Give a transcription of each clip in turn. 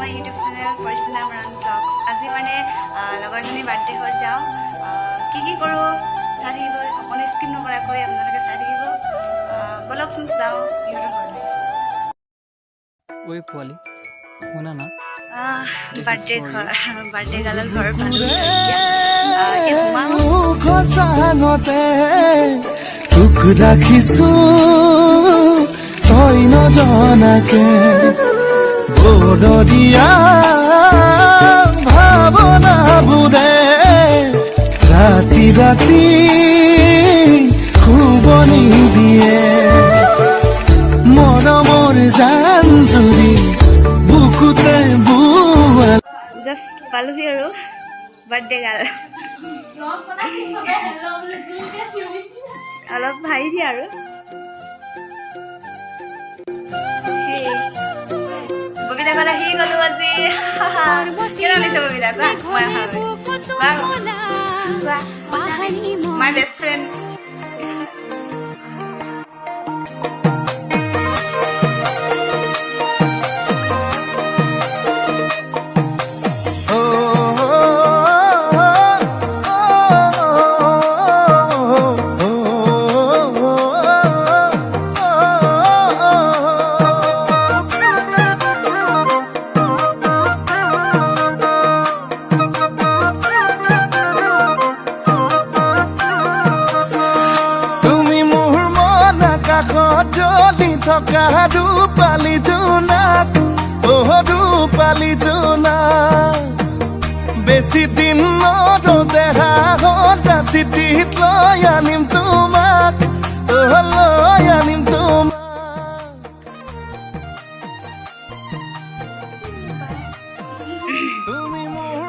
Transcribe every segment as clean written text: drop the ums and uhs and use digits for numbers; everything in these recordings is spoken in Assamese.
My YouTube channel Parismita Moran blog. আজি মানে লগৰজনী বাৰ্থডে হৈ যাওঁ, কি কৰোঁ চাই থাকিব, অকণো স্কিপ নকৰাকৈ আপোনালোকে চাই থাকিব। বলকচোন যাওঁ ইহঁতৰ ঘৰলৈ। ঐ পোৱালি শুনা না, বাৰ্থডে গালৰ ঘৰ তোক ৰাখিছো তই নজনাকে বদৰীয়া ভাৱনাবোৰে ৰাতি ৰাতি শুবনি দিয়ে মৰমৰ জান জুৰি বুকুতে বুৱা। জাষ্ট পালোহি আৰু বাৰ্থডে গাল। অলপ ভাই দিয়া আৰু ববিতা ঘৰত আহি গলো আজি। কেনে লাগিছে ববিতা? My best friend. জ্বলি থকা ৰূপালী জোনাক, ৰূপালী জোনাক বেছি দিন নৰদেহা সদা চিঠিত লৈ আনিম তোমাক, লৈ আনিম তোমাক।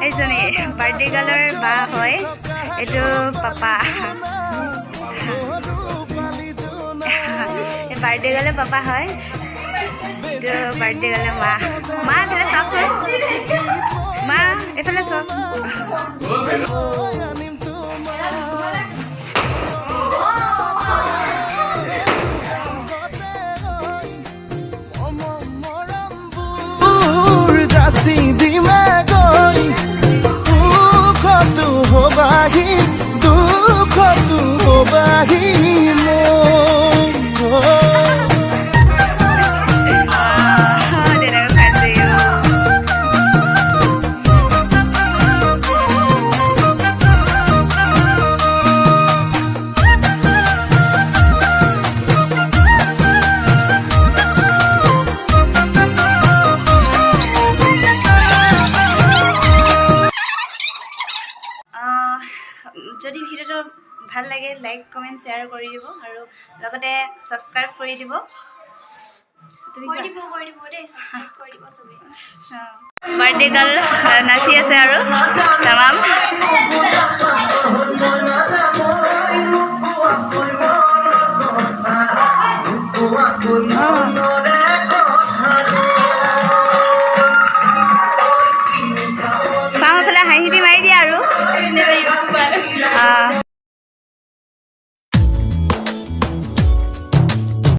এইজনী বাৰ্থডে গাৰ্লৰ বা হয়, এইটো পাপা। বাৰ্থডে গাৰ্লৰ পাপা হয়, এইটো বাৰ্থডে গাৰ্লৰ মা। মা এইফালে চাওকচোন, মা এইফালে চাওক। যাচি দিমে গৈ সুখতো হবাহি দুখতো হবাহি যদি ভিডিঅ'টো ভাল লাগে লাইক কমেণ্ট শ্বেয়াৰ কৰি দিব আৰু লগতে ছাবস্ক্ৰাইব কৰি দিব। বাৰ্থডে গাৰ্ল নাচি আছে আৰু তামাম।